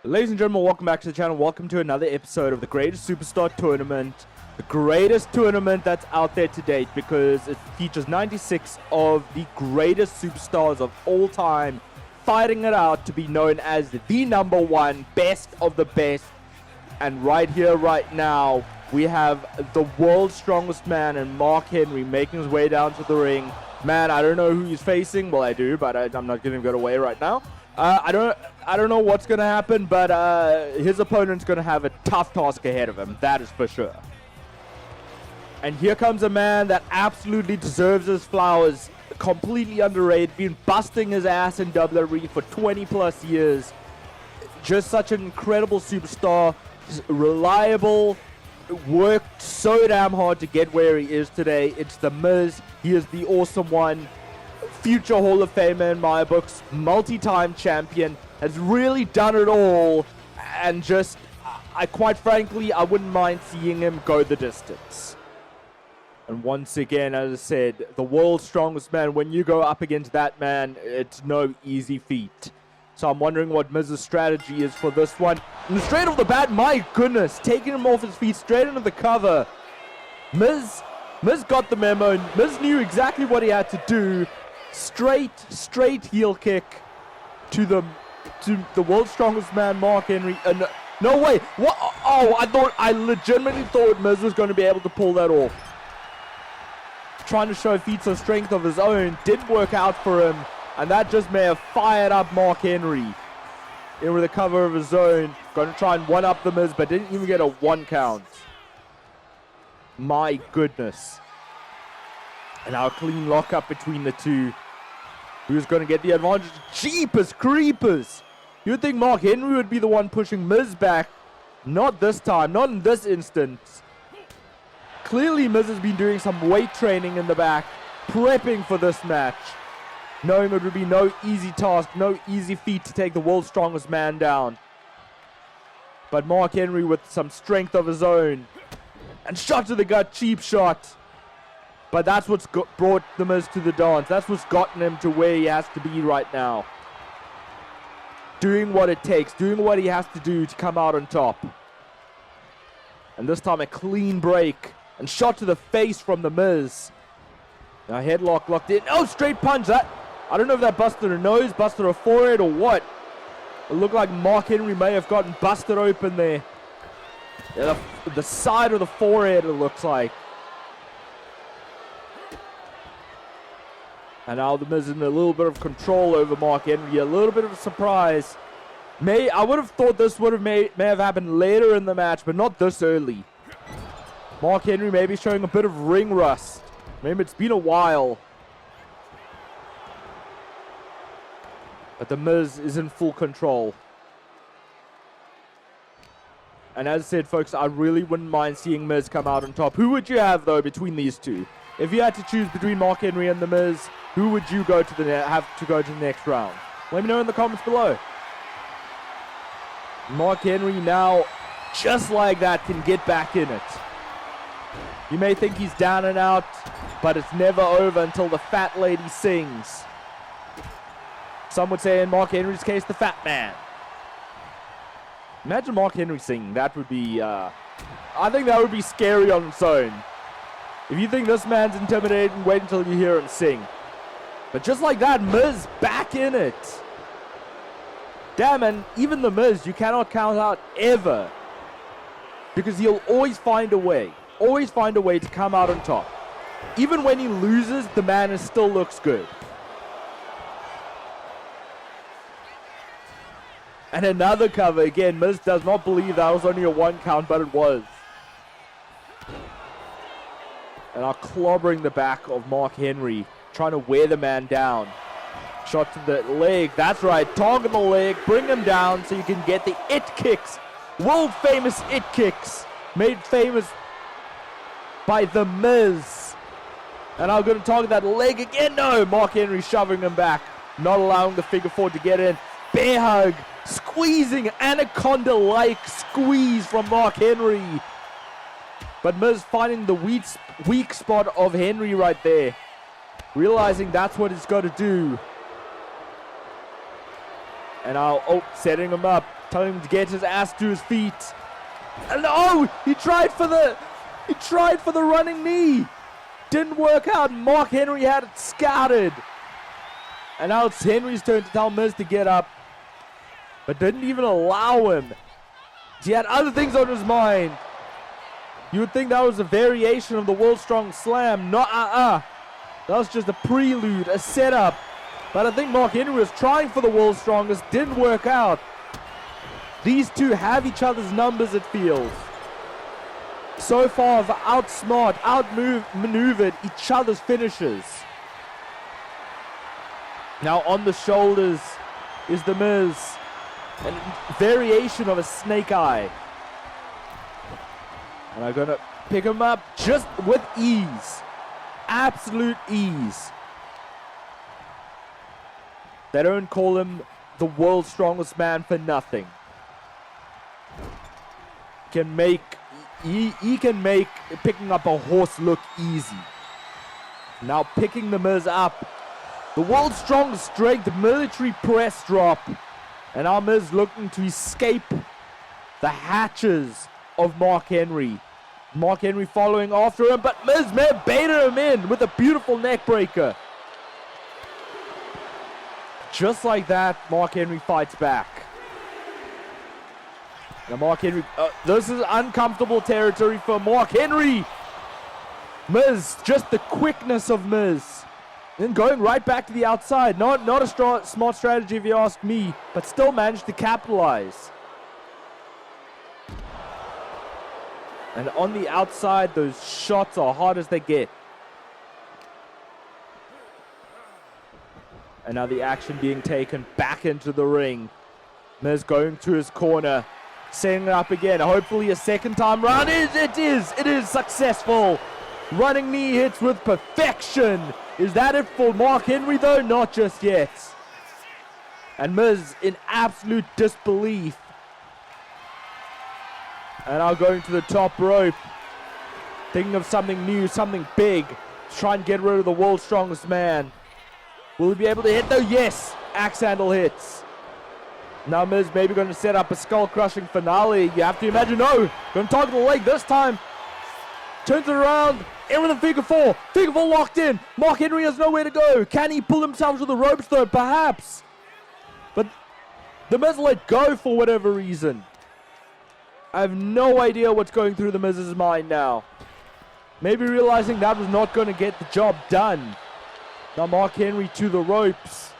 Ladies and gentlemen, welcome back to the channel. Welcome to another episode of the Greatest Superstar Tournament. The greatest tournament that's out there to date because it features 96 of the greatest superstars of all time fighting it out to be known as the #1 best of the best. And right here, right now, we have the world's strongest man and Mark Henry making his way down to the ring. Man, I don't know who he's facing. Well, I do, but I'm not giving it away right now. I don't know what's going to happen, but his opponent's going to have a tough task ahead of him. That is for sure. And here comes a man that absolutely deserves his flowers. Completely underrated. Been busting his ass in WWE for 20 plus years. Just such an incredible superstar. Reliable. Worked so damn hard to get where he is today. It's The Miz. He is the awesome one. Future Hall of Famer in my books, multi-time champion, has really done it all, and just, quite frankly, I wouldn't mind seeing him go the distance. And once again, as I said, the world's strongest man, when you go up against that man, it's no easy feat. So I'm wondering what Miz's strategy is for this one. And straight off the bat, my goodness, taking him off his feet straight into the cover. Miz got the memo. Miz knew exactly what he had to do. Straight heel kick to the world's strongest man, Mark Henry. No way! What? Oh, I legitimately thought Miz was going to be able to pull that off. Trying to show feats of strength of his own didn't work out for him, and that just may have fired up Mark Henry. In with the cover of his own, going to try and one-up the Miz, but didn't even get a 1 count. My goodness. And now a clean lockup between the two. Who's going to get the advantage? Jeepers creepers! You would think Mark Henry would be the one pushing Miz back. Not this time. Not in this instance. Clearly Miz has been doing some weight training in the back. Prepping for this match. Knowing it would be no easy task. No easy feat to take the world's strongest man down. But Mark Henry with some strength of his own. And shot to the gut. Cheap shot. But that's what's brought the Miz to the dance. That's what's gotten him to where he has to be right now. Doing what it takes. Doing what he has to do to come out on top. And this time a clean break. And shot to the face from the Miz. Now headlock locked in. Oh, straight punch. That, I don't know if that busted a nose, busted a forehead, or what. It looked like Mark Henry may have gotten busted open there. Yeah, the side of the forehead, it looks like. And now the Miz in a little bit of control over Mark Henry. A little bit of a surprise. I would have thought this would have may have happened later in the match, but not this early. Mark Henry maybe showing a bit of ring rust. Maybe it's been a while. But the Miz is in full control. And as I said, folks, I really wouldn't mind seeing Miz come out on top. Who would you have, though, between these two? If you had to choose between Mark Henry and The Miz, who would you go to have to go to the next round? Let me know in the comments below. Mark Henry now, just like that, can get back in it. You may think he's down and out, but it's never over until the fat lady sings. Some would say in Mark Henry's case, the fat man. Imagine Mark Henry singing. That would be, I think that would be scary on its own. If you think this man's intimidating, wait until you hear him sing. But just like that, Miz back in it. Damn, and even the Miz, you cannot count out ever. Because he'll always find a way. Always find a way to come out on top. Even when he loses, the man still looks good. And another cover. Again, Miz does not believe that was only a 1 count, but it was. And are clobbering the back of Mark Henry, trying to wear the man down. Shot to the leg. That's right. Target the leg. Bring him down so you can get the it kicks. World famous it kicks. Made famous by The Miz. And I'm going to target that leg again. No. Mark Henry shoving him back. Not allowing the figure 4 to get in. Bear hug. Squeezing. Anaconda-like squeeze from Mark Henry. But Miz finding the weak spot of Henry right there. Realizing that's what he's got to do. And now, setting him up, telling him to get his ass to his feet. And he tried for the running knee. Didn't work out. Mark Henry had it scouted. And now it's Henry's turn to tell Miz to get up. But didn't even allow him. He had other things on his mind. You would think that was a variation of the World Strong Slam. That was just a prelude, a setup. But I think Mark Henry was trying for the World's Strongest. Didn't work out. These two have each other's numbers, it feels. So far, have outmaneuvered each other's finishes. Now on the shoulders is the Miz. A variation of a snake eye. And I'm going to pick him up just with ease. Absolute ease. They don't call him the world's strongest man for nothing. He can make picking up a horse look easy. Now picking the Miz up. The world's strongest strength military press drop. And now Miz looking to escape the hatches of Mark Henry. Mark Henry following after him, but Miz baited him in with a beautiful neck breaker. Just like that, Mark Henry fights back. Now Mark Henry, this is uncomfortable territory for Mark Henry. Miz, just the quickness of Miz. Then going right back to the outside. Not a smart strategy if you ask me, but still managed to capitalize. And on the outside, those shots are hard as they get. And now the action being taken back into the ring. Miz going to his corner, setting it up again. Hopefully a second time round. It is successful. Running knee hits with perfection. Is that it for Mark Henry though? Not just yet. And Miz in absolute disbelief. And now going to the top rope. Thinking of something new, something big. Try and get rid of the world's strongest man. Will he be able to hit though? Yes. Axe handle hits. Now Miz maybe going to set up a skull-crushing finale. You have to imagine, no. Going to target the leg this time. Turns it around. In with a figure four. Figure four locked in. Mark Henry has nowhere to go. Can he pull himself to the ropes though? Perhaps. But the Miz let go for whatever reason. I have no idea what's going through the Miz's mind now. Maybe realizing that was not going to get the job done. Now Mark Henry to the ropes.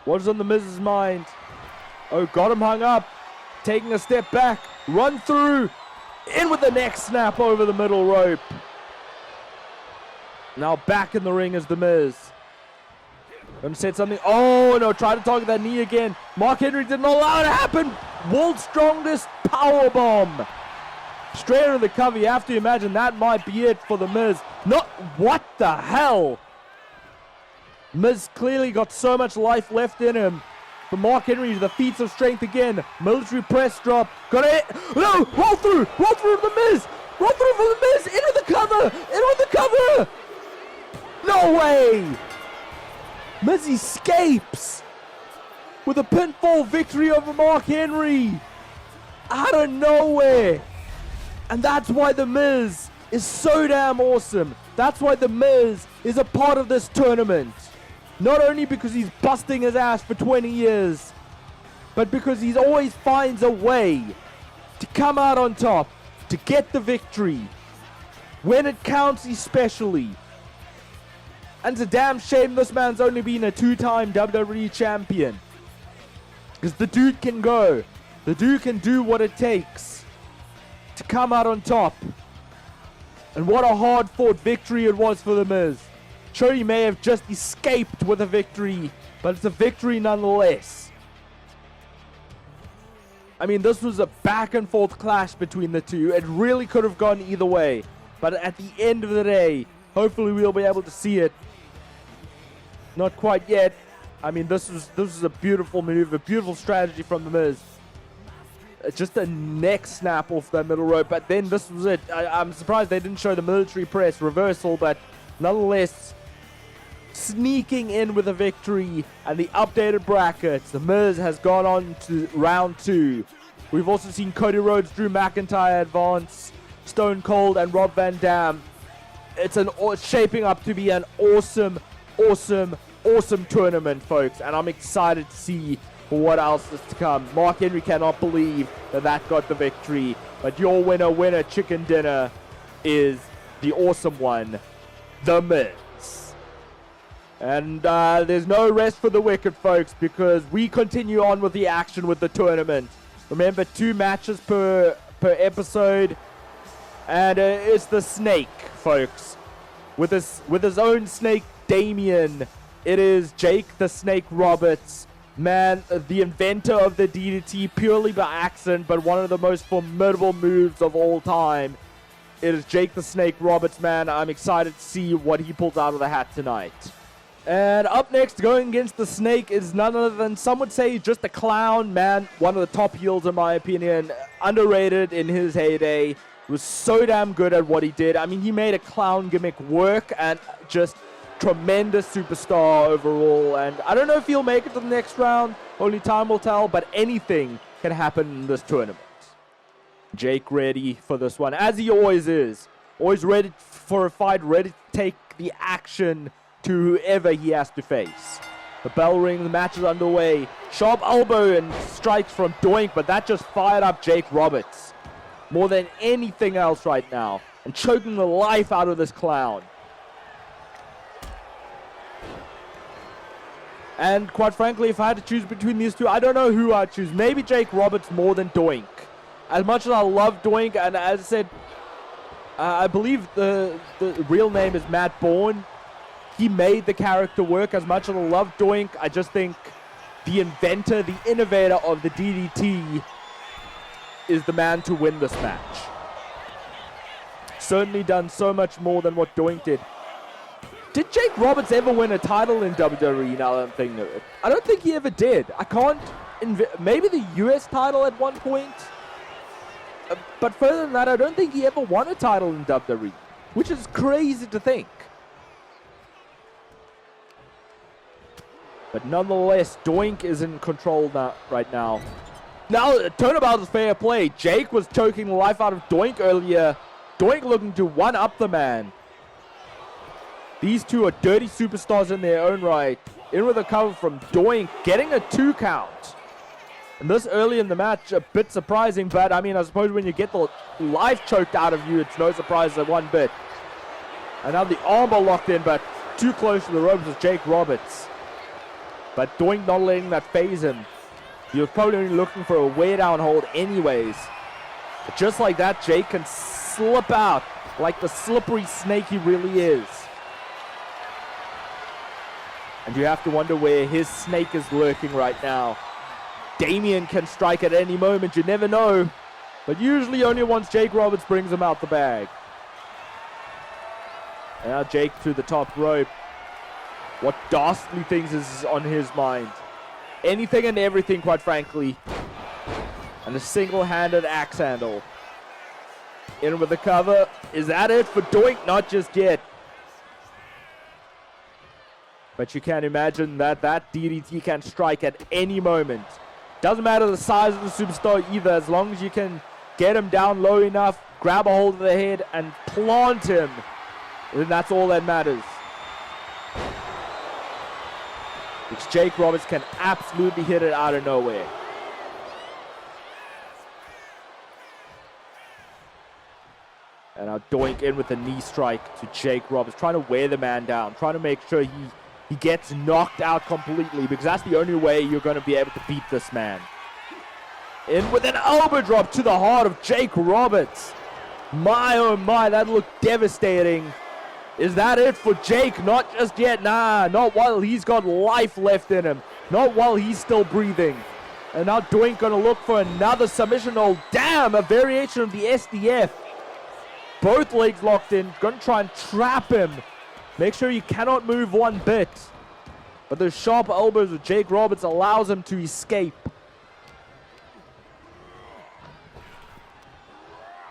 What is on the Miz's mind? Got him hung up. Taking a step back. Run through. In with the neck snap over the middle rope. Now back in the ring is the Miz. Gonna set something. Oh no, try to target that knee again. Mark Henry didn't allow it to happen. World's strongest power bomb. Straight under the cover. You have to imagine that might be it for the Miz. What the hell? Miz clearly got so much life left in him. But Mark Henry, the feats of strength again. Military press drop. Got it. No, roll through the Miz. Roll through for the Miz. In with the cover. In with the cover. No way. Miz escapes with a pinfall victory over Mark Henry. Out of nowhere. And that's why the Miz is so damn awesome. That's why the Miz is a part of this tournament. Not only because he's busting his ass for 20 years, but because he always finds a way to come out on top, to get the victory. When it counts especially. And it's a damn shame this man's only been a 2-time WWE champion. Because the dude can go. The dude can do what it takes to come out on top. And what a hard-fought victory it was for the Miz. Sure, he may have just escaped with a victory, but it's a victory nonetheless. I mean, this was a back-and-forth clash between the two. It really could have gone either way. But at the end of the day, hopefully we'll be able to see it. Not quite yet. I mean, this was a beautiful move, a beautiful strategy from the Miz. Just a neck snap off that middle rope, but then this was it. I'm surprised they didn't show the military press reversal, but nonetheless, sneaking in with a victory. And the updated brackets, The Miz has gone on to round 2. We've also seen Cody Rhodes, Drew McIntyre advance, Stone Cold, and Rob Van Dam. It's shaping up to be an awesome tournament, folks. And I'm excited to see what else is to come. Mark Henry cannot believe that got the victory. But your winner chicken dinner is the awesome one, The Miz. And there's no rest for the wicked, folks, because we continue on with the action with the tournament. Remember, 2 matches per episode. And it's the Snake, folks. With his own Snake, Damien. It is Jake the Snake Roberts. Man, the inventor of the DDT purely by accident, but one of the most formidable moves of all time. It is Jake the Snake Roberts, man. I'm excited to see what he pulls out of the hat tonight. And up next, going against the Snake, is none other than, some would say, just a clown, man. One of the top heels, in my opinion. Underrated in his heyday. Was so damn good at what he did. I mean, he made a clown gimmick work, and just tremendous superstar overall. And I don't know if he'll make it to the next round. Only time will tell, but anything can happen in this tournament. Jake ready for this one, as he always is. Always ready for a fight, ready to take the action to whoever he has to face. The bell rings, the match is underway. Sharp elbow and strikes from Doink, but that just fired up Jake Roberts more than anything else right now, and choking the life out of this clown. And quite frankly, if I had to choose between these two, I don't know who I'd choose. Maybe Jake Roberts more than Doink. As much as I love Doink, and as I said, I believe the real name is Matt Bourne. He made the character work. As much as I love Doink, I just think the inventor, the innovator of the DDT is the man to win this match. Certainly done so much more than what Doink did. Did Jake Roberts ever win a title in WWE? Now that I'm thinking of it, I don't think he ever did. I can't. Maybe the US title at one point. But further than that, I don't think he ever won a title in WWE, which is crazy to think. But nonetheless, Doink is in control right now. Now, turnabout is fair play. Jake was choking the life out of Doink earlier. Doink looking to one-up the man. These two are dirty superstars in their own right. In with a cover from Doink, getting a 2 count. And this early in the match, a bit surprising, but I mean, I suppose when you get the life choked out of you, it's no surprise at one bit. And now the armbar locked in, but too close to the ropes is Jake Roberts. But Doink not letting that phase him. He was probably only looking for a wear down hold anyways. But just like that, Jake can slip out like the slippery snake he really is. And you have to wonder where his snake is lurking right now. Damien can strike at any moment, you never know. But usually only once Jake Roberts brings him out the bag. And now Jake to the top rope. What dastardly things is on his mind. Anything and everything, quite frankly. And a single-handed axe handle. In with the cover. Is that it for Doink? Not just yet. But you can imagine that DDT can strike at any moment. Doesn't matter the size of the superstar either, as long as you can get him down low enough, grab a hold of the head, and plant him, then that's all that matters. Which Jake Roberts can absolutely hit it out of nowhere. And now Doink in with a knee strike to Jake Roberts, trying to wear the man down, trying to make sure he gets knocked out completely, because that's the only way you're going to be able to beat this man. In with an elbow drop to the heart of Jake Roberts. My, oh my, that looked devastating. Is that it for Jake? Not just yet. Nah, not while he's got life left in him. Not while he's still breathing. And now Doink going to look for another submission hold. Damn, a variation of the SDF. Both legs locked in. Going to try and trap him. Make sure you cannot move one bit. But those sharp elbows of Jake Roberts allows him to escape.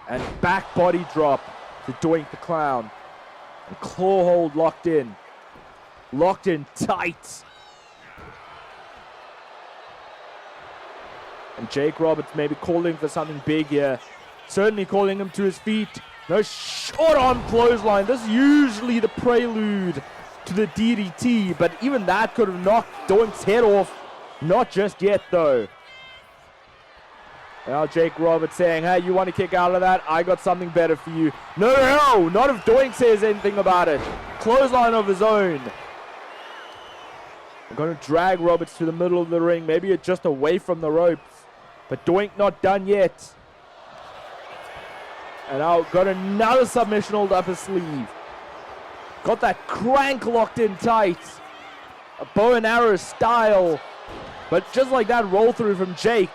And back body drop to Doink the Clown. And claw hold locked in. locked in tight. And Jake Roberts maybe calling for something big here. Certainly calling him to his feet. No short arm clothesline. This is usually the prelude to the DDT, but even that could have knocked Doink's head off. Not just yet, though. Now Jake Roberts saying, hey, you want to kick out of that? I got something better for you. No, not if Doink says anything about it. Clothesline of his own. I'm going to drag Roberts to the middle of the ring. Maybe just away from the ropes. But Doink not done yet. And now got another submission hold up his sleeve. Got that crank locked in tight. A bow and arrow style. But just like that, roll through from Jake.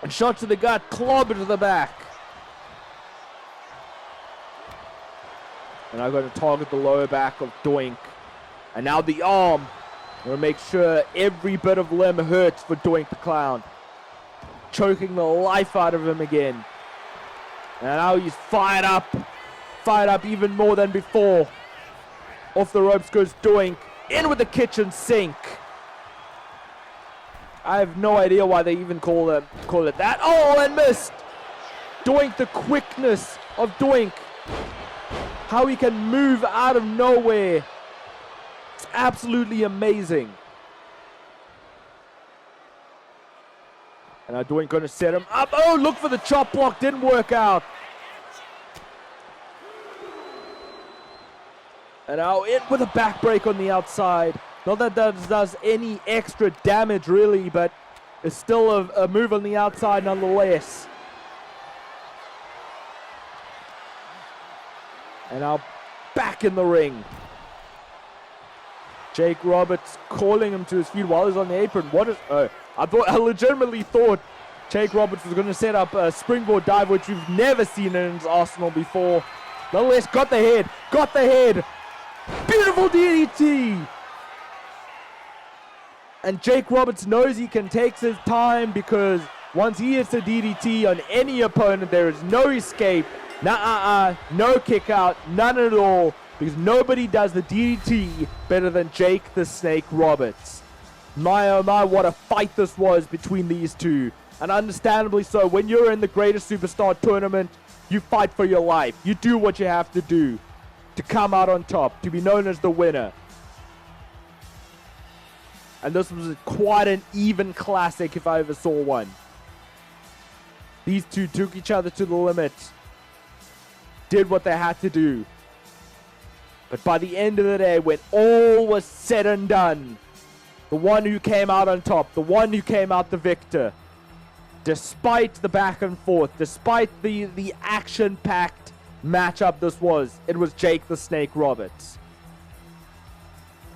And shot to the gut, clobber to the back. And I'm going to target the lower back of Doink. And now the arm. I'm going to make sure every bit of limb hurts for Doink the Clown. Choking the life out of him again. And now he's fired up. Fired up even more than before. Off the ropes goes Doink. In with the kitchen sink. I have no idea why they even call it that. Oh, and missed. Doink, the quickness of Doink. How he can move out of nowhere. It's absolutely amazing. And now Doink going to set him up. Oh, look for the chop block. Didn't work out. And now in with a backbreak on the outside. Not that that does any extra damage, really, but it's still a move on the outside nonetheless. And now back in the ring. Jake Roberts calling him to his feet while he's on the apron. What is... Oh, I legitimately thought Jake Roberts was going to set up a springboard dive, which we've never seen in his arsenal before. Nonetheless, got the head. Got the head. Beautiful DDT. And Jake Roberts knows he can take his time because once he hits a DDT on any opponent, there is no escape. No kick out. None at all. Because nobody does the DDT better than Jake the Snake Roberts. My oh my, what a fight this was between these two. And understandably so. When you're in the greatest superstar tournament, you fight for your life. You do what you have to do to come out on top, to be known as the winner. And this was quite an even classic if I ever saw one. These two took each other to the limit. Did what they had to do. But by the end of the day, when all was said and done, the one who came out on top, the one who came out the victor, despite the back and forth, despite the action-packed matchup this was, it was Jake the Snake Roberts.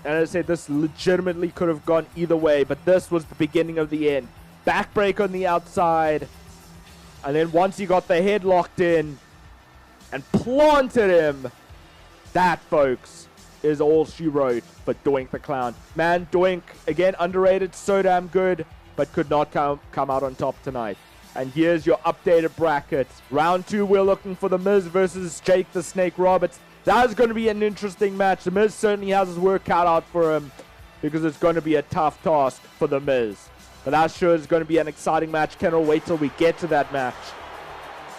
And as I said, this legitimately could have gone either way, but this was the beginning of the end. Backbreak on the outside. And then once he got the head locked in and planted him, that, folks, is all she wrote for Doink the Clown. Man, Doink, again, underrated, so damn good, but could not come out on top tonight. And here's your updated bracket. Round 2, we're looking for The Miz versus Jake the Snake Roberts. That is going to be an interesting match. The Miz certainly has his work cut out for him because it's going to be a tough task for The Miz. But that sure is going to be an exciting match. Cannot wait till we get to that match.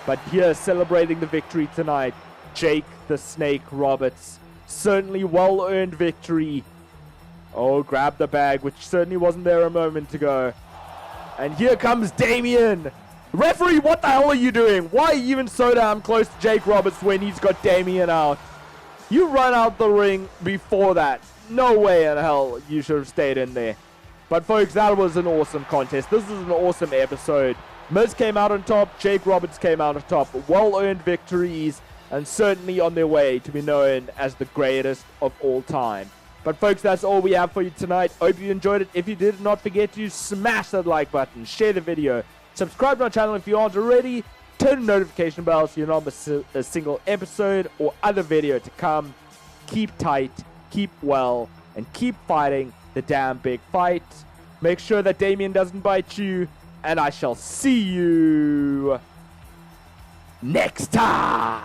But here, celebrating the victory tonight, Jake the Snake Roberts. Certainly well-earned victory. Oh, grab the bag, which certainly wasn't there a moment ago. And here comes Damien. Referee, what the hell are you doing? Why are you even so damn close to Jake Roberts when he's got Damien out? You run out the ring before that. No way in hell you should have stayed in there. But folks, that was an awesome contest. This was an awesome episode. Miz came out on top. Jake Roberts came out on top. Well-earned victories and certainly on their way to be known as the greatest of all time. But folks, that's all we have for you tonight. Hope you enjoyed it. If you did, not forget to smash that like button, share the video, subscribe to our channel if you aren't already, turn the notification bell so you're not miss a single episode or other video to come. Keep tight, keep well, and keep fighting the damn big fight. Make sure that Damien doesn't bite you, and I shall see you next time.